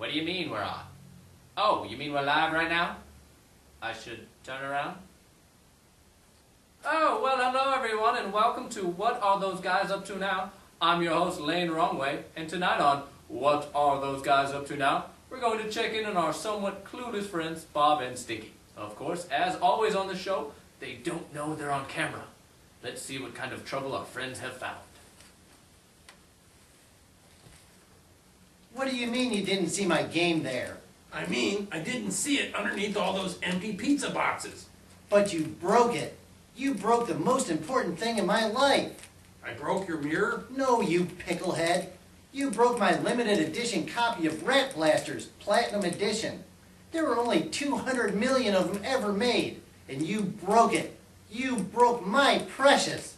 What do you mean we're on? Oh, you mean we're live right now? I should turn around? Oh, well, hello everyone, and welcome to What Are Those Guys Up To Now? I'm your host, Lane Wrongway, and tonight on What Are Those Guys Up To Now? We're going to check in on our somewhat clueless friends, Bob and Stinky. Of course, as always on the show, they don't know they're on camera. Let's see what kind of trouble our friends have found. What do you mean you didn't see my game there? I mean, I didn't see it underneath all those empty pizza boxes. But you broke it. You broke the most important thing in my life. I broke your mirror? No, you picklehead. You broke my limited edition copy of Rat Blasters, Platinum Edition. There were only 200 million of them ever made, and you broke it. You broke my precious.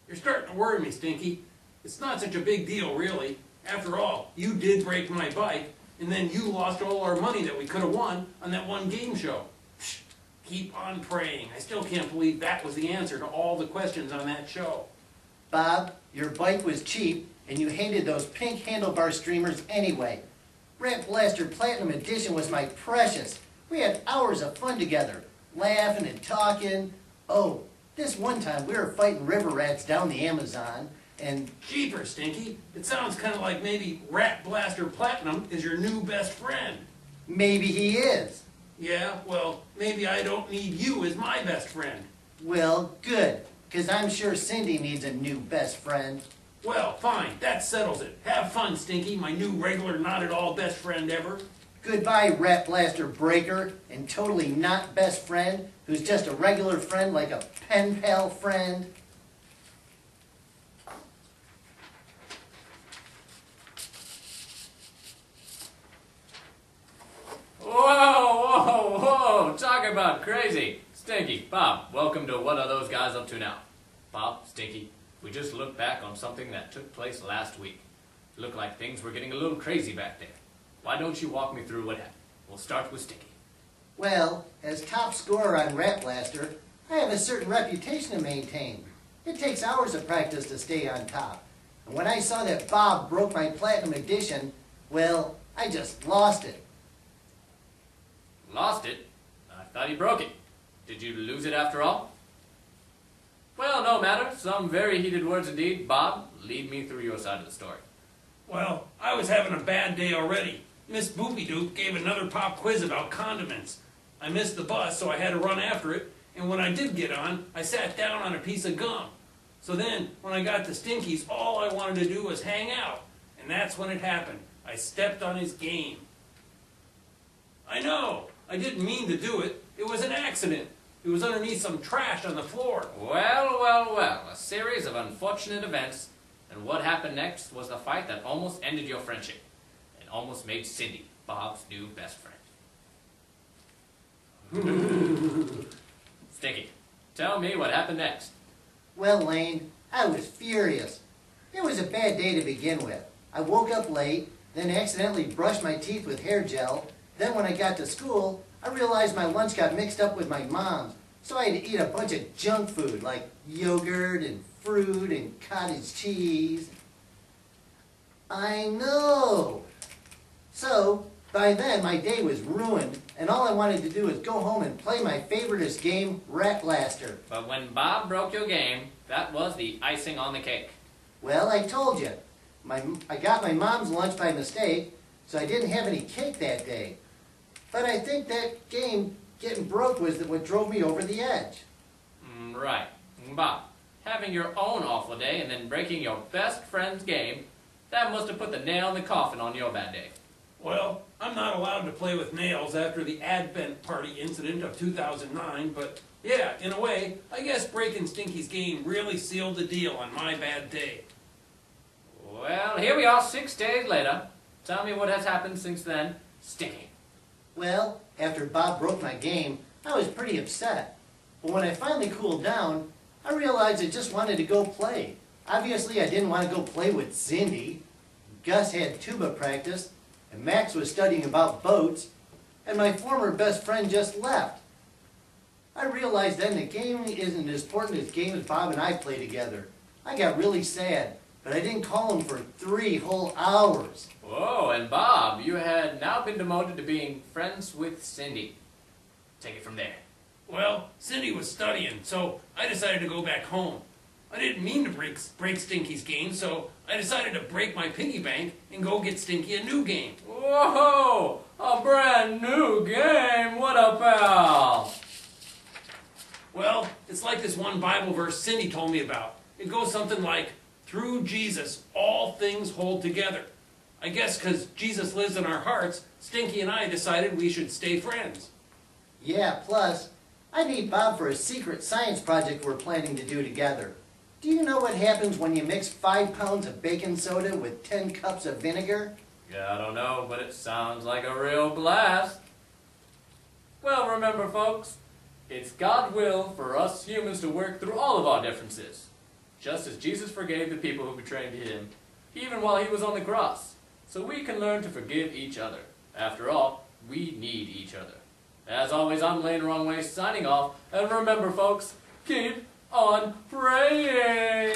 You're starting to worry me, Stinky. It's not such a big deal, really. After all, you did break my bike, and then you lost all our money that we could have won on that one game show. Psh, keep on praying. I still can't believe that was the answer to all the questions on that show. Bob, your bike was cheap, and you hated those pink handlebar streamers anyway. Rat Blaster Platinum Edition was my precious. We had hours of fun together, laughing and talking. Oh, this one time we were fighting river rats down the Amazon, and... Jeepers, Stinky. It sounds kind of like maybe Rat Blaster Platinum is your new best friend. Maybe he is. Yeah, well, maybe I don't need you as my best friend. Well, good, because I'm sure Cindy needs a new best friend. Well, fine, that settles it. Have fun, Stinky, my new regular not-at-all best friend ever. Goodbye, Rat Blaster Breaker, and totally not best friend, who's just a regular friend like a pen pal friend. Whoa, talk about crazy. Stinky, Bob, welcome to What Are Those Guys Up To Now? Bob, Stinky, we just looked back on something that took place last week. It looked like things were getting a little crazy back there. Why don't you walk me through what happened? We'll start with Stinky. Well, as top scorer on Rat Blaster, I have a certain reputation to maintain. It takes hours of practice to stay on top. And when I saw that Bob broke my Platinum Edition, well, I just lost it. Lost it? I thought he broke it. Did you lose it after all? Well, no matter. Some very heated words indeed. Bob, lead me through your side of the story. Well, I was having a bad day already. Miss Boopy-Doop gave another pop quiz about condiments. I missed the bus, so I had to run after it, and when I did get on, I sat down on a piece of gum. So then, when I got to Stinky's, all I wanted to do was hang out, and that's when it happened. I stepped on his game. I know, I didn't mean to do it. It was an accident. It was underneath some trash on the floor. Well, a series of unfortunate events, and what happened next was the fight that almost ended your friendship, and almost made Cindy, Bob's new best friend. Stinky, tell me what happened next. Well, Lane, I was furious. It was a bad day to begin with. I woke up late, then accidentally brushed my teeth with hair gel. Then when I got to school, I realized my lunch got mixed up with my mom's, so I had to eat a bunch of junk food like yogurt and fruit and cottage cheese. I know. So, by then my day was ruined, and all I wanted to do was go home and play my favoriteest game, Rat Blaster. But when Bob broke your game, that was the icing on the cake. Well, I told you. I got my mom's lunch by mistake, so I didn't have any cake that day. But I think that game getting broke was what drove me over the edge. Right. Bob, having your own awful day and then breaking your best friend's game, that must have put the nail in the coffin on your bad day. Well, I'm not allowed to play with nails after the Advent Party incident of 2009, but yeah, in a way, I guess breaking Stinky's game really sealed the deal on my bad day. Well, here we are 6 days later. Tell me what has happened since then, Stinky. Well, after Bob broke my game, I was pretty upset. But when I finally cooled down, I realized I just wanted to go play. Obviously, I didn't want to go play with Cindy. Gus had tuba practice, and Max was studying about boats, and my former best friend just left. I realized then the game isn't as important as games Bob and I play together. I got really sad, but I didn't call him for 3 whole hours. Whoa, and Bob, you had now been demoted to being friends with Cindy. Take it from there. Well, Cindy was studying, so I decided to go back home. I didn't mean to break Stinky's game, so I decided to break my piggy bank and go get Stinky a new game. Whoa, a brand new game. What a pal. Well, it's like this one Bible verse Cindy told me about. It goes something like, through Jesus, all things hold together. I guess because Jesus lives in our hearts, Stinky and I decided we should stay friends. Yeah, plus, I need Bob for a secret science project we're planning to do together. Do you know what happens when you mix 5 pounds of baking soda with 10 cups of vinegar? Yeah, I don't know, but it sounds like a real blast. Well, remember, folks, it's God's will for us humans to work through all of our differences, just as Jesus forgave the people who betrayed him, even while he was on the cross, so we can learn to forgive each other. After all, we need each other. As always, I'm Lane Wrongway signing off, and remember, folks, keep on praying.